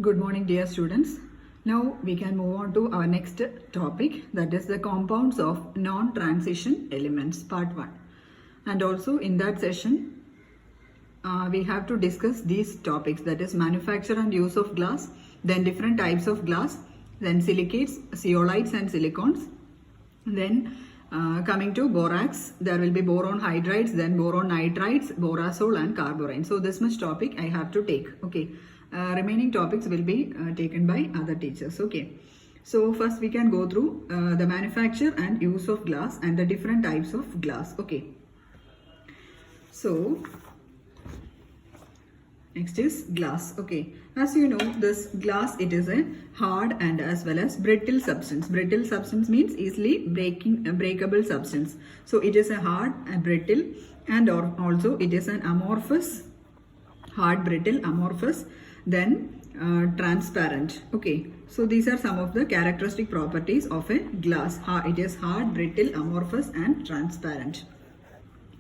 Good morning, dear students. Now we can move on to our next topic, that is the compounds of non-transition elements, part 1. And also in that session, we have to discuss these topics, that is manufacture and use of glass, then different types of glass, then silicates, zeolites and silicons. Then coming to borax, there will be boron hydrides, then boron nitrides, borazole and carborane. So this much topic I have to take. Okay. Remaining topics will be taken by other teachers. Okay. So first we can go through the manufacture and use of glass and the different types of glass. Okay. So next is glass. Okay. As you know, this glass, it is a hard and as well as brittle substance. Brittle substance means easily breakable substance. So it is a hard and brittle, and also it is an amorphous, hard, brittle, amorphous, then transparent. Okay. So these are some of the characteristic properties of a glass. It is hard, brittle, amorphous and transparent.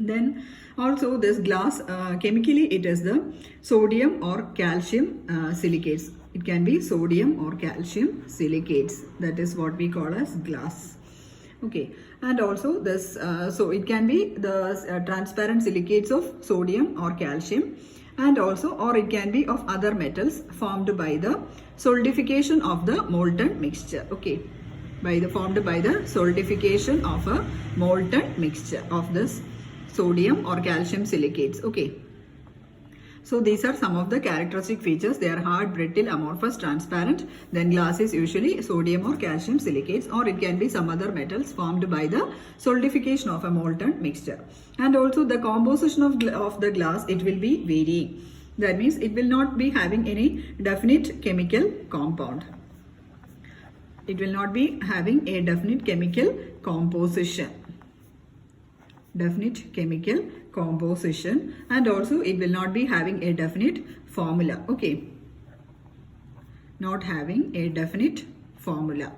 Then also this glass, chemically it is the sodium or calcium silicates. It can be sodium or calcium silicates. That is what we call as glass. Okay. And also this, so it can be the transparent silicates of sodium or calcium, and also or it can be of other metals formed by the solidification of the molten mixture. Okay. Formed by the solidification of a molten mixture of this sodium or calcium silicates. Okay. So these are some of the characteristic features. They are hard, brittle, amorphous, transparent. Then glass is usually sodium or calcium silicates, or it can be some other metals formed by the solidification of a molten mixture. And also the composition of the glass, it will be varying. That means it will not be having any definite chemical compound. It will not be having a definite chemical composition. Definite chemical composition, and also it will not be having a definite formula. Okay. Not having a definite formula.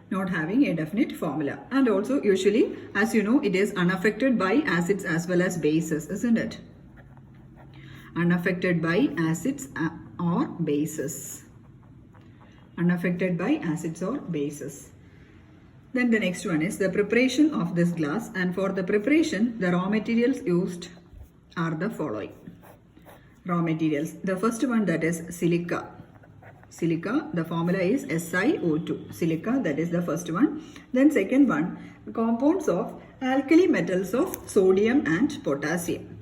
Not having a definite formula. And also usually, as you know, it is unaffected by acids as well as bases, isn't it? Unaffected by acids or bases. Unaffected by acids or bases. Then the next one is the preparation of this glass, and for the preparation the raw materials used are the following. Raw materials. The first one, that is silica. Silica, the formula is SiO2. Silica, that is the first one. Then second one, compounds of alkali metals of sodium and potassium.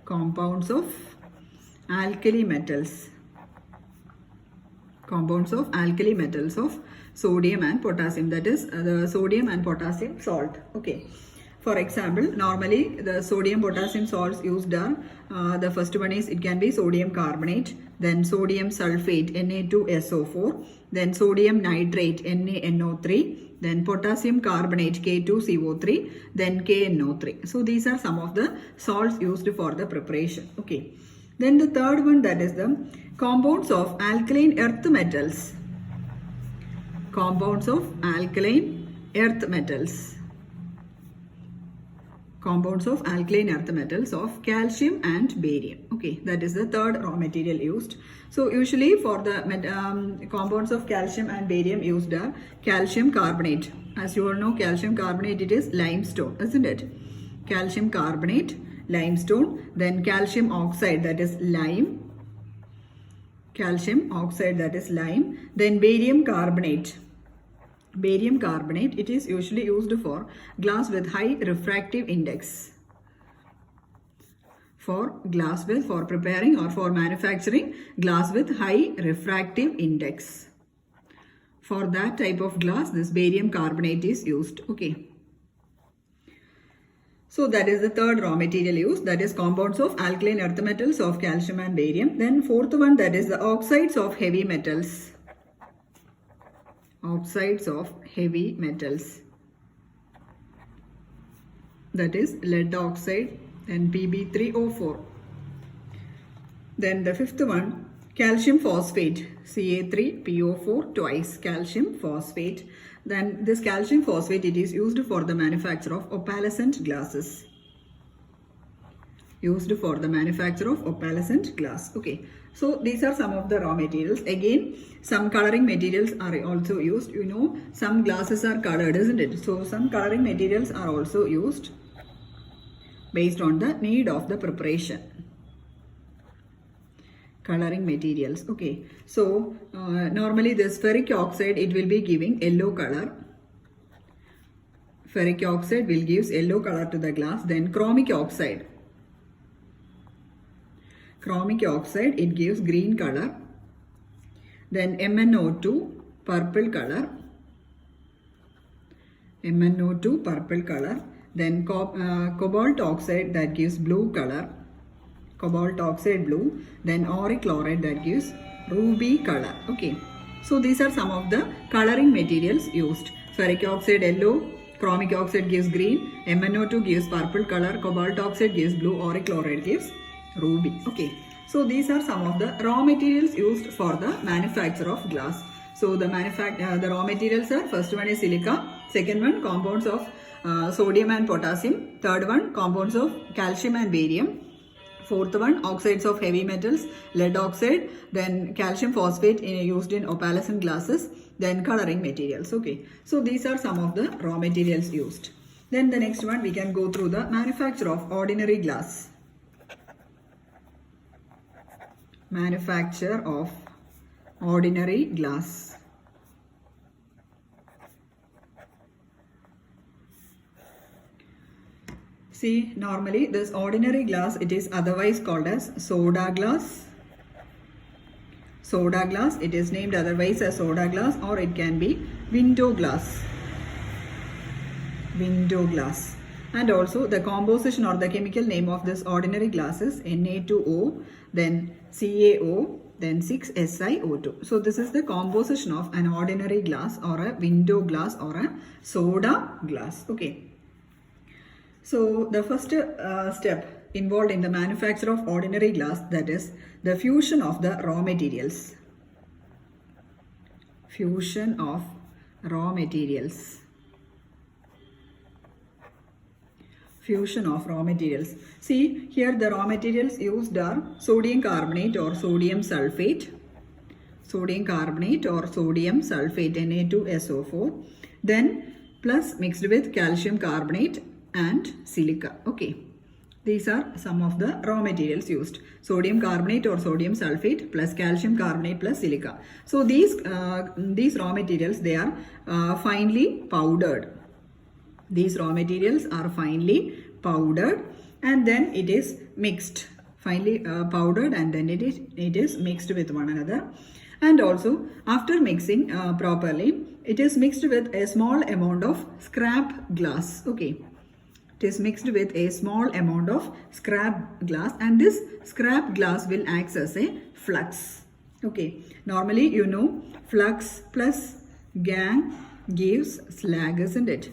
Compounds of alkali metals. Compounds of alkali metals of sodium and potassium, that is the sodium and potassium salt. Okay. For example, normally the sodium potassium salts used are the first one is, it can be sodium carbonate, then sodium sulfate Na2SO4, then sodium nitrate NaNO3, then potassium carbonate K2CO3, then KNO3. So these are some of the salts used for the preparation. Okay. Then the third one, that is the compounds of alkaline earth metals. Compounds of alkaline earth metals. Compounds of alkaline earth metals of calcium and barium. Okay, that is the third raw material used. So usually for the compounds of calcium and barium used are calcium carbonate. As you all know, calcium carbonate, it is limestone, isn't it? Calcium carbonate, limestone. Then calcium oxide, that is lime. Calcium oxide, that is lime. Then barium carbonate. Barium carbonate, it is usually used for glass with high refractive index. For preparing or for manufacturing glass with high refractive index. For that type of glass, this barium carbonate is used. Okay. So that is the third raw material used, that is compounds of alkaline earth metals of calcium and barium. Then fourth one, that is the oxides of heavy metals. Oxides of heavy metals. That is lead oxide and Pb3O4. Then the fifth one, calcium phosphate, Ca3PO4 twice, calcium phosphate. Then this calcium phosphate, it is used for the manufacture of opalescent glasses. used for the manufacture of opalescent glass. Okay, so these are some of the raw materials. Again, some coloring materials are also used. You know, some glasses are colored, isn't it? So some coloring materials are also used based on the need of the preparation. Coloring materials. Okay, so normally this ferric oxide, it will be giving yellow color. Ferric oxide will give yellow color to the glass. Then chromic oxide. Chromic oxide, it gives green color. Then MnO2, purple color. MnO2, purple color. Then cobalt oxide, that gives blue color. Cobalt oxide, blue. Then auric chloride, that gives ruby color. Okay, so these are some of the coloring materials used. Ferric oxide, yellow. Chromic oxide gives green. MnO2 gives purple color. Cobalt oxide gives blue. Auric chloride gives ruby. Okay, so these are some of the raw materials used for the manufacture of glass. So the raw materials are, first one is silica, second one compounds of sodium and potassium, third one compounds of calcium and barium, fourth one oxides of heavy metals, lead oxide, then calcium phosphate used in opalescent glasses, then coloring materials. Okay, so these are some of the raw materials used. Then the next one, we can go through the manufacture of ordinary glass. Manufacture of ordinary glass. See, normally this ordinary glass, it is otherwise called as soda glass. Soda glass, it is named otherwise as soda glass, or it can be window glass. Window glass. And also the composition or the chemical name of this ordinary glass is Na2O, then CaO, then 6SiO2. So this is the composition of an ordinary glass or a window glass or a soda glass. Okay. So the first step involved in the manufacture of ordinary glass, that is the fusion of the raw materials. Fusion of raw materials. Fusion of raw materials. See, here the raw materials used are sodium carbonate or sodium sulfate. Sodium carbonate or sodium sulfate, Na2SO4. Then plus mixed with calcium carbonate and silica. Okay, these are some of the raw materials used. Sodium carbonate or sodium sulfate plus calcium carbonate plus silica. So these raw materials, they are finely powdered. These raw materials are finely powdered and then it is mixed. Finely powdered and then it is mixed with one another. And also after mixing properly, it is mixed with a small amount of scrap glass. Okay. It is mixed with a small amount of scrap glass, and this scrap glass will act as a flux. Okay. Normally, you know, flux plus gangue gives slag, isn't it?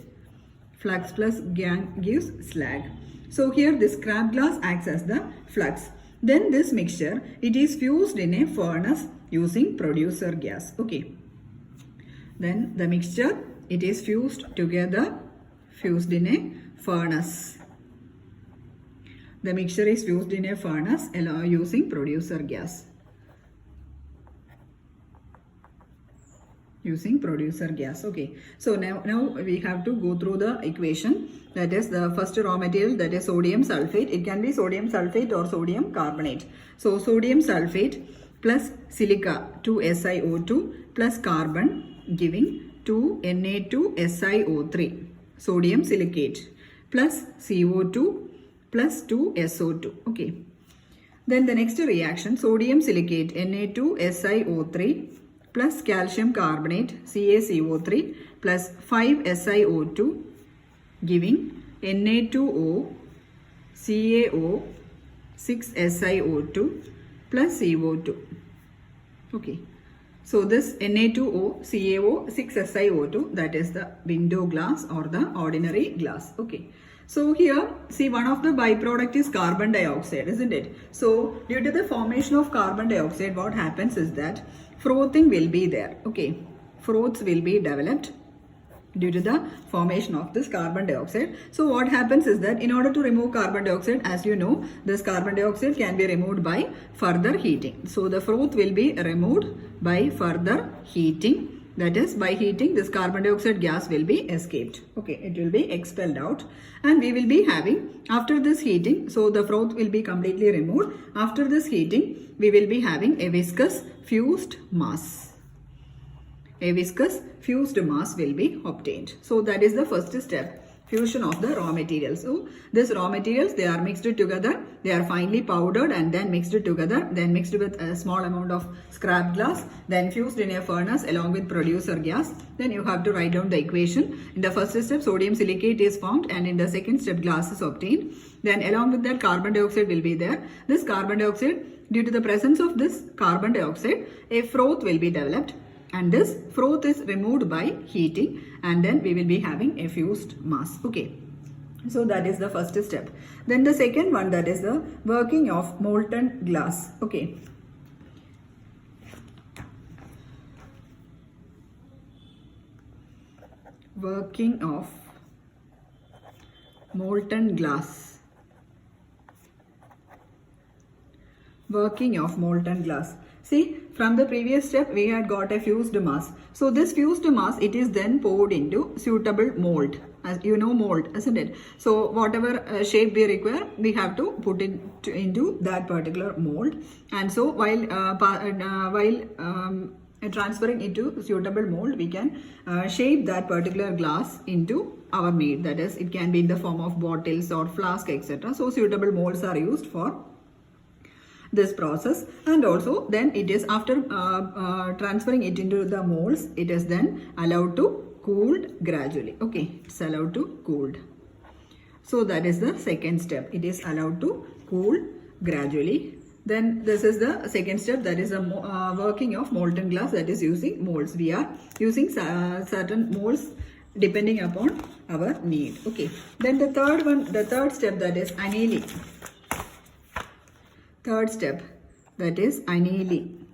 Flux plus gangue gives slag. So here this scrap glass acts as the flux. Then this mixture, it is fused in a furnace using producer gas. Okay. Then the mixture, it is fused together, fused in a furnace. The mixture is fused in a furnace using producer gas. Using producer gas. Okay, so now we have to go through the equation. That is the first raw material, that is sodium sulfate. It can be sodium sulfate or sodium carbonate. So sodium sulfate plus silica 2SiO2 plus carbon giving 2Na2SiO3, sodium silicate, plus CO2 plus 2SO2. Okay. Then the next reaction, sodium silicate Na2SiO3 plus calcium carbonate CaCO3 plus 5SiO2 giving Na2O CaO 6SiO2 plus CO2. Okay. So this Na2O CaO 6SiO2, that is the window glass or the ordinary glass. Okay. So here, see, one of the byproduct is carbon dioxide, isn't it? So due to the formation of carbon dioxide, what happens is that frothing will be there. Okay. Froths will be developed due to the formation of this carbon dioxide. So what happens is that in order to remove carbon dioxide, as you know, this carbon dioxide can be removed by further heating. So the froth will be removed by further heating. That is, by heating, this carbon dioxide gas will be escaped. Okay, it will be expelled out, and we will be having, after this heating, so the froth will be completely removed. After this heating, we will be having a viscous fused mass. A viscous fused mass will be obtained. So that is the first step, fusion of the raw materials. So these raw materials, they are mixed together, they are finely powdered and then mixed together, then mixed with a small amount of scrap glass, then fused in a furnace along with producer gas. Then you have to write down the equation. In the first step, sodium silicate is formed, and in the second step, glass is obtained. Then along with that, carbon dioxide will be there. This carbon dioxide, due to the presence of this carbon dioxide, a froth will be developed, and this froth is removed by heating, and then we will be having a fused mass. Okay, so that is the first step. Then the second one, that is the working of molten glass. Okay, working of molten glass. Working of molten glass. See, from the previous step, we had got a fused mass. So this fused mass, it is then poured into suitable mold. As you know, mold, isn't it? So whatever shape we require, we have to put it into that particular mold. And so while transferring it to suitable mold, we can shape that particular glass into our need. That is, it can be in the form of bottles or flask, etc. So suitable molds are used for this process. And also then it is, after transferring it into the molds, it is then allowed to cooled gradually. Okay, it's allowed to cooled. So that is the second step. It is allowed to cool gradually. Then this is the second step, that is the working of molten glass, that is using molds. We are using certain molds depending upon our need. Okay, then the third one, the third step, that is annealing. Third step, that is annealing.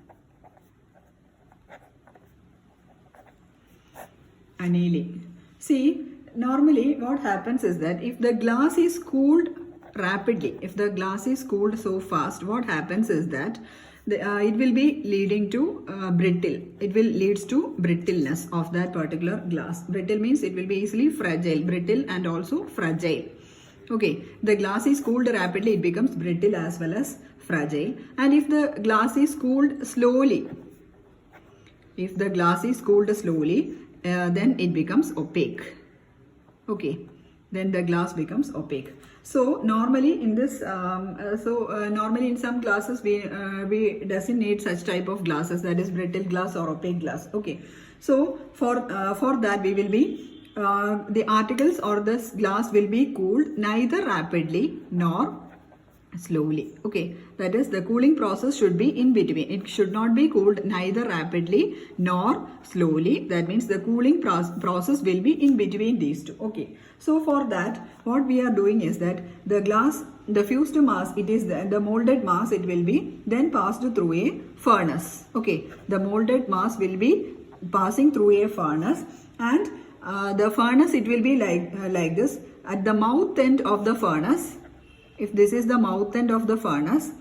Annealing. See, normally what happens is that if the glass is cooled rapidly, if the glass is cooled so fast, what happens is that it will be leading to brittle. It will leads to brittleness of that particular glass. Brittle means it will be easily fragile, brittle and also fragile. Okay, the glass is cooled rapidly, it becomes brittle as well as fragile. And if the glass is cooled slowly, if the glass is cooled slowly, then it becomes opaque. Okay, then the glass becomes opaque. So normally in this, normally in some glasses we doesn't need such type of glasses, that is brittle glass or opaque glass. Okay, so for that we will be the articles or this glass will be cooled neither rapidly nor slowly. Okay, that is, the cooling process should be in between. It should not be cooled neither rapidly nor slowly. That means the cooling process will be in between these two. Okay, so for that what we are doing is that the glass, the fused mass, it is the molded mass, it will be then passed through a furnace. Okay, the molded mass will be passing through a furnace, and the furnace, it will be like this. At the mouth end of the furnace, if this is the mouth end of the furnace,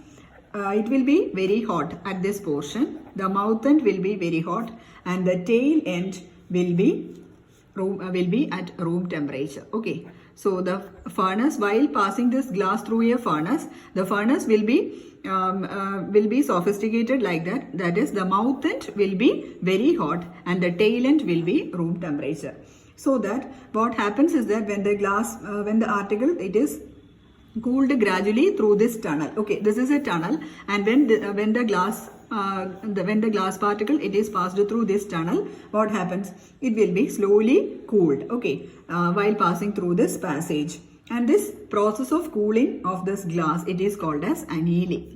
it will be very hot at this portion. The mouth end will be very hot, and the tail end will be at room temperature. Okay, so the furnace, while passing this glass through a furnace, the furnace will be sophisticated like that. That is, the mouth end will be very hot and the tail end will be room temperature. So that what happens is that when the glass, when the article, it is cooled gradually through this tunnel. Okay, this is a tunnel, and when the glass particle, it is passed through this tunnel, what happens? It will be slowly cooled. Okay, while passing through this passage, and this process of cooling of this glass, it is called as annealing.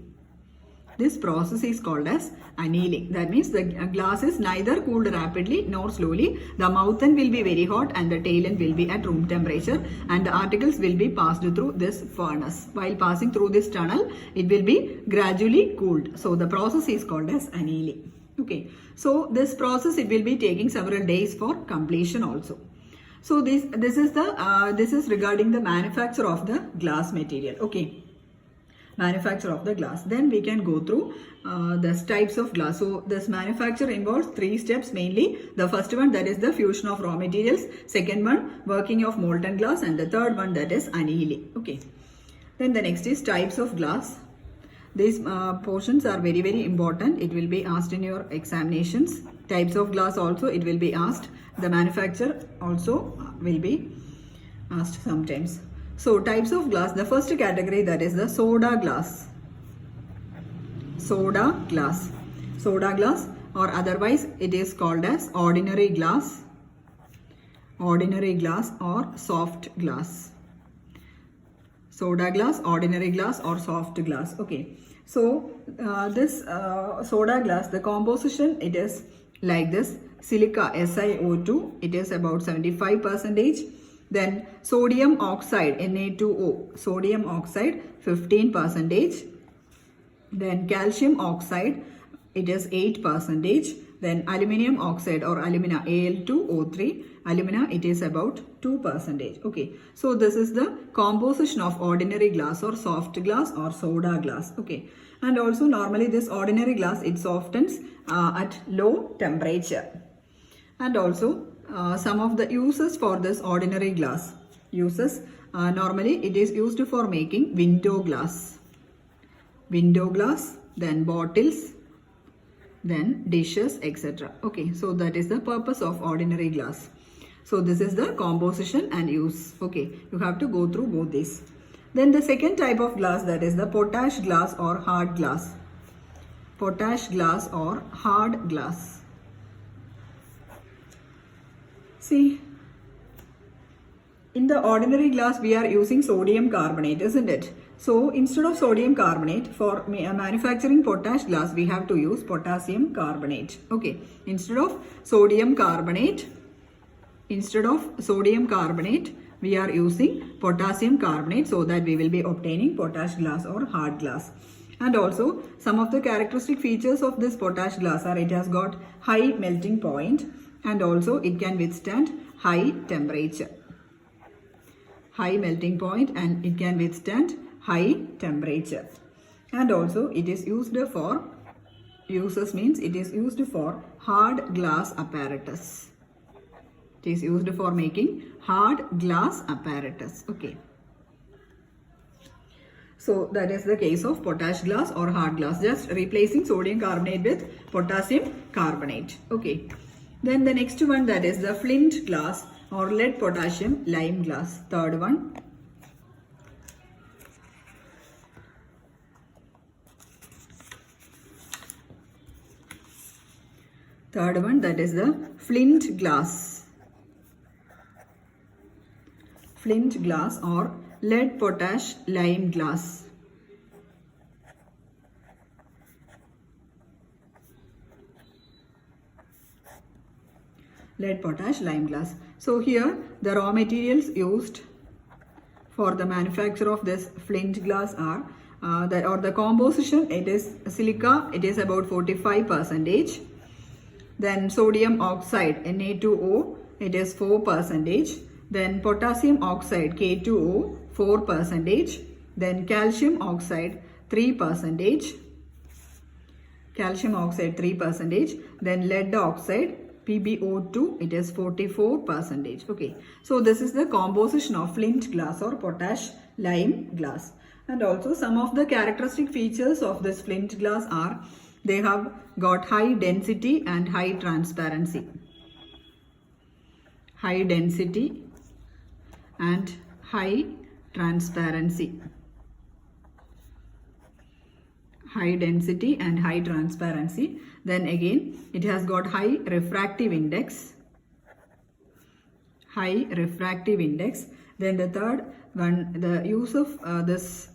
This process is called as annealing. That means the glass is neither cooled rapidly nor slowly. The mouth end will be very hot and the tail end will be at room temperature, and the articles will be passed through this furnace. While passing through this tunnel, it will be gradually cooled. So the process is called as annealing. Okay, so this process, it will be taking several days for completion also. So this is regarding the manufacture of the glass material. Okay, manufacture of the glass. Then we can go through the types of glass. So this manufacture involves 3 steps mainly. The first one, that is the fusion of raw materials. Second one, working of molten glass, and the third one, that is annealing. Okay. Then the next is types of glass. These portions are very, very important. It will be asked in your examinations. Types of glass also it will be asked. The manufacture also will be asked sometimes. So types of glass, the first category, that is the soda glass. Soda glass. Soda glass, or otherwise it is called as ordinary glass. Ordinary glass or soft glass. Soda glass, ordinary glass or soft glass. Okay. So this soda glass, the composition, it is like this. Silica SiO2, it is about 75%. Then sodium oxide Na2O, sodium oxide 15%. Then calcium oxide, it is 8%. Then aluminum oxide or alumina Al2O3, alumina, it is about 2%. Okay, so this is the composition of ordinary glass or soft glass or soda glass. Okay, and also normally this ordinary glass, it softens at low temperature. And also some of the uses for this ordinary glass. Uses, normally it is used for making window glass. Window glass, then bottles, then dishes, etc. Okay, so that is the purpose of ordinary glass. So this is the composition and use. Okay, you have to go through both these. Then the second type of glass, that is the potash glass or hard glass. Potash glass or hard glass. See, in the ordinary glass we are using sodium carbonate, isn't it? So instead of sodium carbonate, for manufacturing potash glass, we have to use potassium carbonate. Okay, instead of sodium carbonate, we are using potassium carbonate, so that we will be obtaining potash glass or hard glass. And also some of the characteristic features of this potash glass are, it has got high melting point, and also it can withstand high temperature. High melting point, and it can withstand high temperature. And also it is used for, uses means it is used for hard glass apparatus. It is used for making hard glass apparatus. Okay. So that is the case of potash glass or hard glass, just replacing sodium carbonate with potassium carbonate. Okay. Then the next one, that is the flint glass or lead potassium lime glass. Third one. Third one, that is the flint glass. Flint glass or lead potash lime glass. Lead potash lime glass. So here the raw materials used for the manufacture of this flint glass are the composition, it is silica, it is about 45%. Then sodium oxide Na2O, it is 4%. Then potassium oxide K2O, 4%. Then calcium oxide 3%. Calcium oxide 3%. Then lead oxide PbO2, it is 44%. Okay, so this is the composition of flint glass or potash lime glass. And also some of the characteristic features of this flint glass are, they have got high density and high transparency. High density and high transparency. High density and high transparency. Then again, it has got high refractive index. High refractive index. Then the third one, the use of this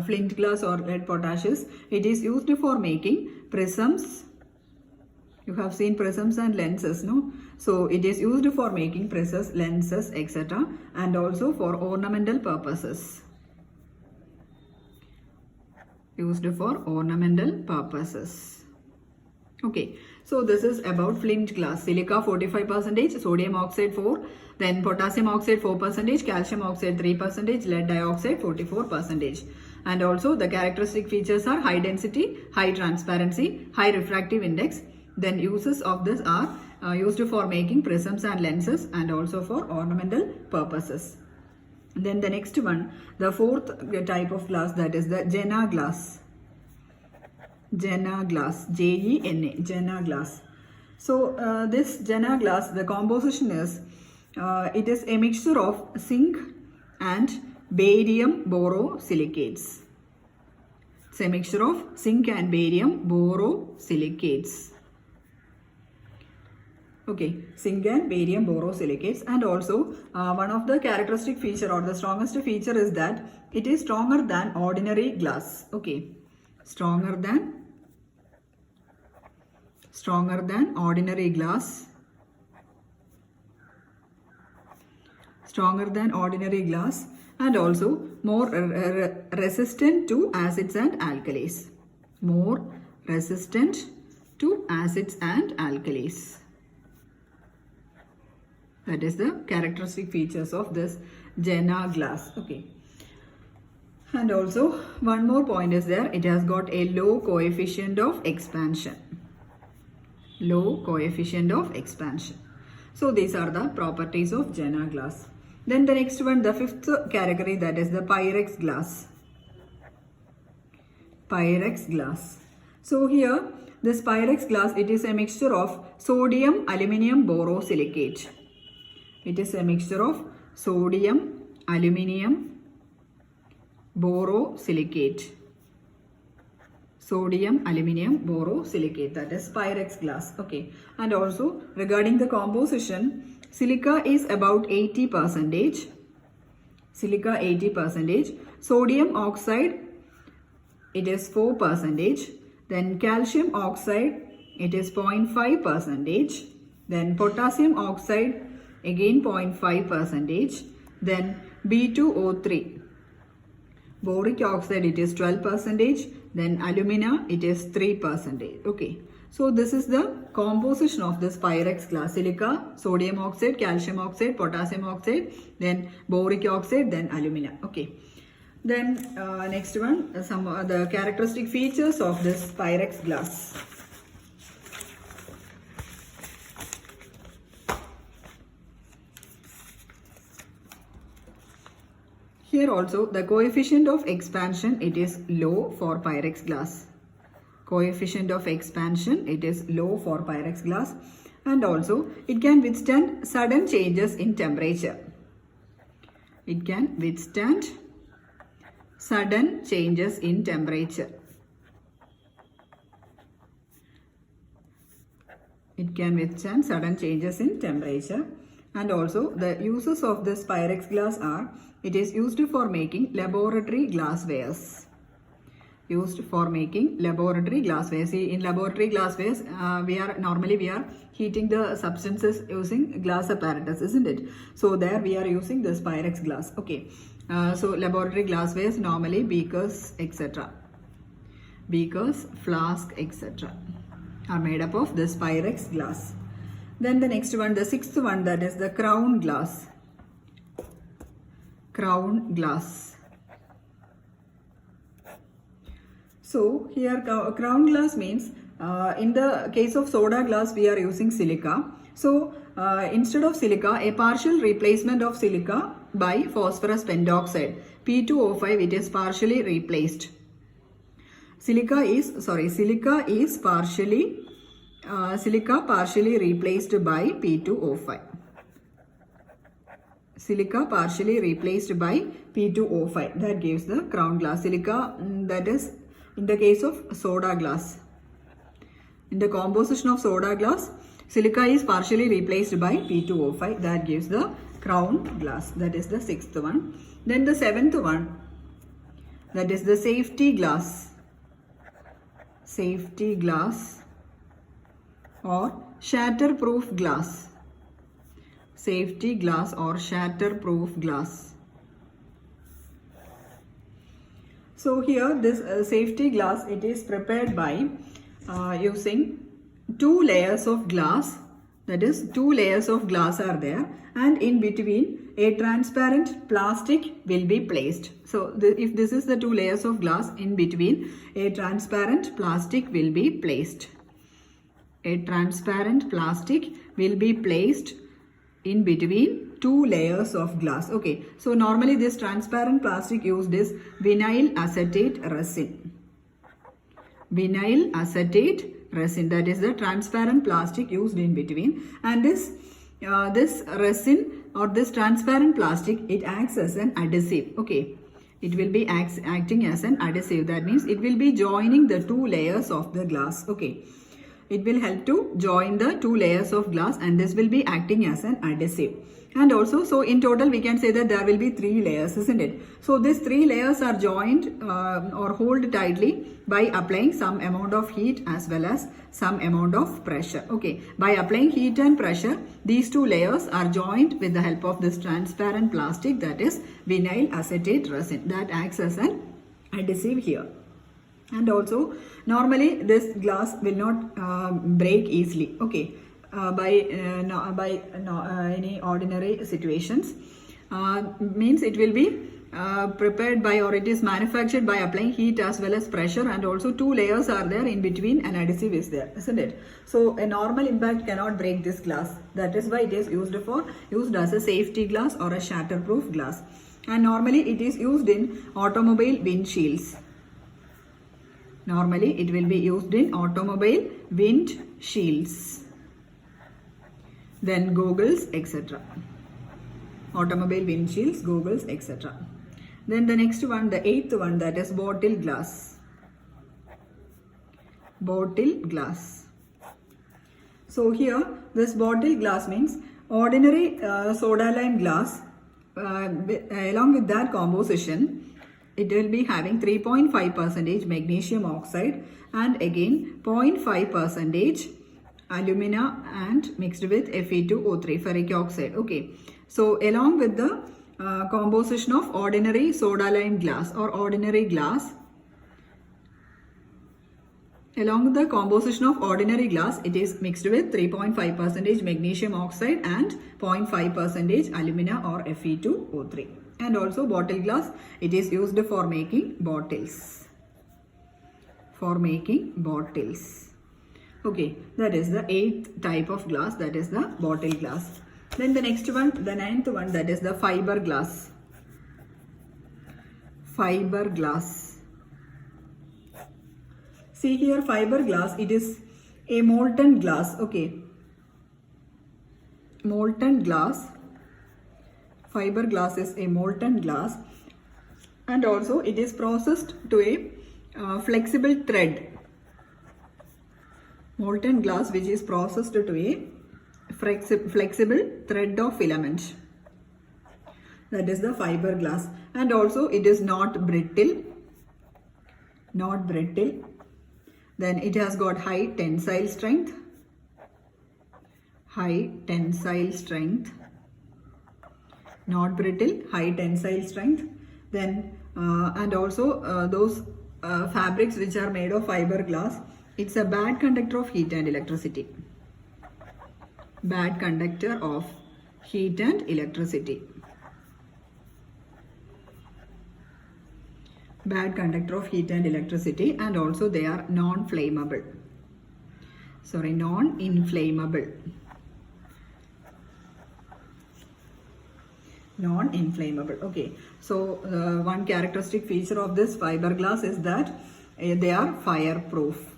flint glass or lead potash is, it is used for making prisms. You have seen prisms and lenses, no? So it is used for making prisms, lenses, etc. and also for ornamental purposes. Used for ornamental purposes. Okay, so this is about flint glass. Silica 45%, sodium oxide 4, then potassium oxide 4%, calcium oxide 3%, lead dioxide 44%. And also the characteristic features are high density, high transparency, high refractive index. Then uses of this are used for making prisms and lenses and also for ornamental purposes. Then the next one, the fourth type of glass, that is the Jena glass. Jena glass, Jena, Jena glass. So this Jena glass, the composition is, it is a mixture of zinc and barium borosilicates. It's a mixture of zinc and barium borosilicates. Okay, zinc and barium borosilicates. And also one of the characteristic feature or the strongest feature is that it is stronger than ordinary glass. Okay, stronger than ordinary glass. Stronger than ordinary glass, and also more resistant to acids and alkalis. More resistant to acids and alkalis. That is the characteristic features of this Jena glass. Okay. And also one more point is there. It has got a low coefficient of expansion. Low coefficient of expansion. So these are the properties of Jena glass. Then the next one, the fifth category, that is the Pyrex glass. Pyrex glass. So here this Pyrex glass, it is a mixture of sodium aluminium borosilicate. It is a mixture of sodium aluminium borosilicate. Sodium aluminium borosilicate, that is Pyrex glass. Okay, and also regarding the composition, silica is about 80%. Silica 80%. Sodium oxide, it is 4%. Then calcium oxide, it is 0.5%. Then potassium oxide, again 0.5%. Then B2O3. Boric oxide, it is 12%. Then alumina, it is 3%. Okay. So this is the composition of this Pyrex glass. Silica, sodium oxide, calcium oxide, potassium oxide, then boric oxide, then alumina. Okay. Then next one, some the characteristic features of this Pyrex glass. Here also the coefficient of expansion, it is low for Pyrex glass. Coefficient of expansion, it is low for Pyrex glass, and also it can withstand sudden changes in temperature. It can withstand sudden changes in temperature. It can withstand sudden changes in temperature. And also the uses of this Pyrex glass are, it is used for making laboratory glasswares. Used for making laboratory glassware. See, in laboratory glasswares, we are heating the substances using glass apparatus, isn't it? So there we are using this Pyrex glass. Okay. So laboratory glasswares, normally beakers, etc. Beakers, flask, etc. are made up of this Pyrex glass. Then the next one, the sixth one, that is the crown glass. Crown glass. So here crown glass means in the case of soda glass we are using silica. So instead of silica, a partial replacement of silica by phosphorus pentoxide P2O5, it is partially replaced. Silica partially replaced by P2O5. Silica partially replaced by P2O5, that gives the crown glass. Silica, that is in the case of soda glass. In the composition of soda glass, silica is partially replaced by P2O5, that gives the crown glass. That is the sixth one. Then the seventh one, that is the safety glass. Safety glass or shatterproof glass. Safety glass or shatterproof glass. So here this safety glass, it is prepared by using two layers of glass, that is two layers of glass are there, and in between a transparent plastic will be placed. So if this is the two layers of glass, in between a transparent plastic will be placed. A transparent plastic will be placed in between two layers of glass. Okay, so normally this transparent plastic used is vinyl acetate resin. Vinyl acetate resin, that is the transparent plastic used in between, and this resin or this transparent plastic, it acts as an adhesive. Okay, it will be acting as an adhesive. That means it will be joining the two layers of the glass. Okay, it will help to join the two layers of glass, and this will be acting as an adhesive. And also, so in total we can say that there will be three layers, isn't it? So these three layers are joined or hold tightly by applying some amount of heat as well as some amount of pressure. Okay, by applying heat and pressure, these two layers are joined with the help of this transparent plastic, that is vinyl acetate resin, that acts as an adhesive here. And also normally this glass will not break easily. Okay, by any ordinary situations, means it will be prepared by, or it is manufactured by applying heat as well as pressure, and also two layers are there in between, an adhesive is there, isn't it? So a normal impact cannot break this glass. That is why it is used as a safety glass or a shatterproof glass. And normally it is used in automobile windshields. Normally it will be used in automobile windshields, then goggles, etc. Automobile windshields, goggles, etc. Then the next one, the eighth one, that is bottle glass. Bottle glass. So here this bottle glass means ordinary soda lime glass, along with that composition, it will be having 3.5% magnesium oxide and again 0.5% alumina and mixed with Fe2O3, ferric oxide. Okay, so along with the composition of ordinary soda lime glass or ordinary glass, along with the composition of ordinary glass, it is mixed with 3.5% magnesium oxide and 0.5% alumina or Fe2O3. And also bottle glass, it is used for making bottles. For making bottles. Okay, that is the eighth type of glass, that is the bottle glass. Then the next one, the ninth one, that is the fiber glass. Fiber glass. See here, fiber glass, it is a molten glass. Okay, molten glass. Fiber glass is a molten glass, and also it is processed to a flexible thread. Molten glass which is processed to a flexible thread of filament. That is the fiber glass. And also it is not brittle. Not brittle. Then it has got high tensile strength. High tensile strength. Not brittle, high tensile strength. Then and also those fabrics which are made of fiber glass, it's a bad conductor of heat and electricity. Bad conductor of heat and electricity. Bad conductor of heat and electricity, and also they are non-flammable. Sorry, non-inflammable. Non-inflammable. Okay, so one characteristic feature of this fiber glass is that they are fireproof.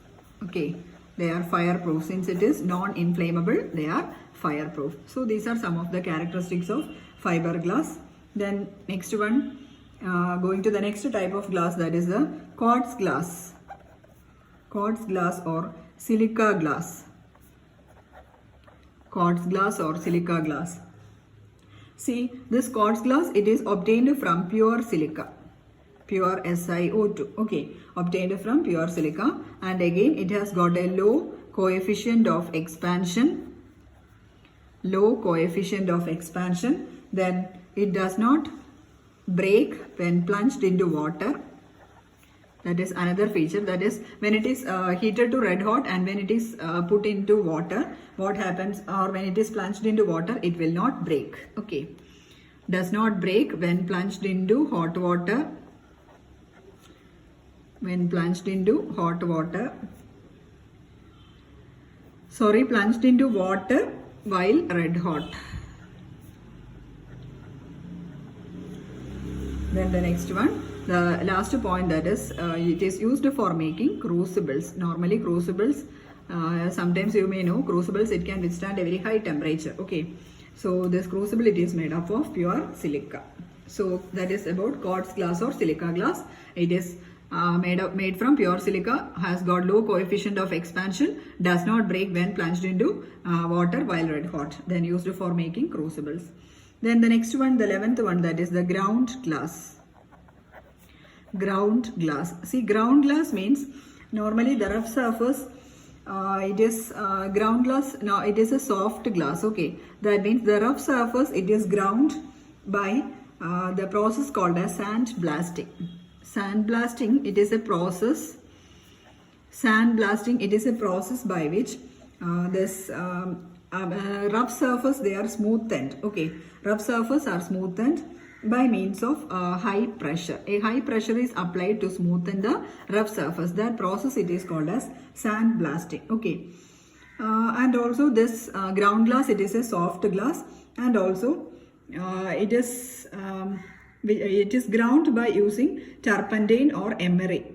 Okay, they are fireproof. Since it is non-inflammable, they are fireproof. So these are some of the characteristics of fiber glass. Then next one, going to the next type of glass, that is the quartz glass. Quartz glass or silica glass. Quartz glass or silica glass. See, this quartz glass, it is obtained from pure silica, pure SiO2, okay, obtained from pure silica, and again it has got a low coefficient of expansion, then it does not break when plunged into water, That is another feature. That is when it is heated to red hot and when it is put into water, what happens, or when it is plunged into water, it will not break. Okay. Does not break when plunged into hot water. When plunged into hot water. Sorry, plunged into water while red hot. Then the next one. The last point, that is it is used for making crucibles. Normally crucibles, sometimes you may know crucibles, it can withstand a very high temperature. Okay, so this crucible, it is made up of pure silica. So that is about quartz glass or silica glass. It is made from pure silica, has got low coefficient of expansion, does not break when plunged into water while red hot, then used for making crucibles. Then the next one, the 11th one, that is the ground glass. Ground glass. See, ground glass means normally the rough surface, it is ground glass. Now it is a soft glass. Okay, that means the rough surface, it is ground by the process called as sandblasting. Sandblasting, it is a process. Sandblasting, it is a process by which this rough surface, they are smoothened. Okay, rough surface are smoothened by means of high pressure. A high pressure is applied to smoothen the rough surface. That process, it is called as sandblasting. Okay, and also this ground glass, it is a soft glass, and also it is ground by using turpentine or emery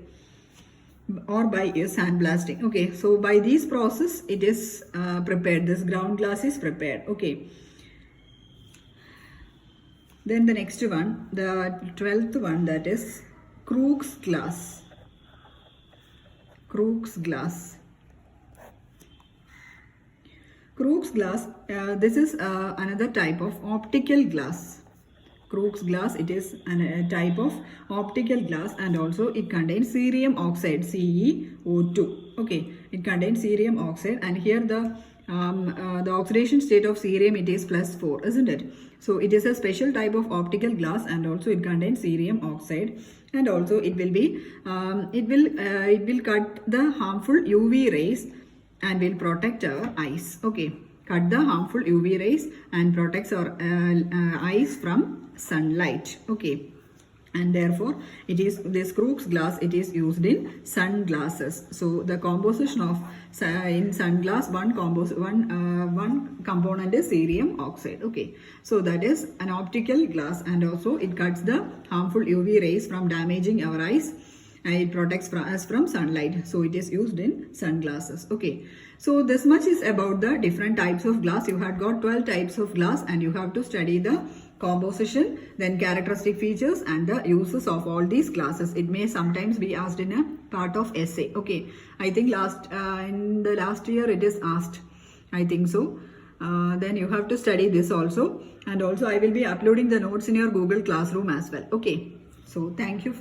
or by sandblasting. Okay, so by this process, it is prepared. This ground glass is prepared. Okay. Then the next one, the 12th one, that is Crookes glass. Crookes glass. Crookes glass, this is another type of optical glass. Crookes glass, it is a type of optical glass, and also it contains cerium oxide, CeO2. Okay, it contains cerium oxide, and here the oxidation state of cerium, it is +4, isn't it? So it is a special type of optical glass, and also it contains cerium oxide, and also it will be it will cut the harmful UV rays and will protect our eyes. Okay, cut the harmful UV rays and protects our eyes from sunlight. Okay, and therefore it is this Crookes glass, it is used in sunglasses. So the composition of in sunglass, one component is cerium oxide. Okay, so that is an optical glass, and also it cuts the harmful UV rays from damaging our eyes, and it protects us from sunlight. So it is used in sunglasses. Okay, so this much is about the different types of glass. You had got 12 types of glass, and you have to study the composition, then characteristic features, and the uses of all these glasses. It may sometimes be asked in a part of essay. Okay, I think in the last year it is asked, I think so. Then you have to study this also, and also I will be uploading the notes in your Google Classroom as well. Okay, so thank you.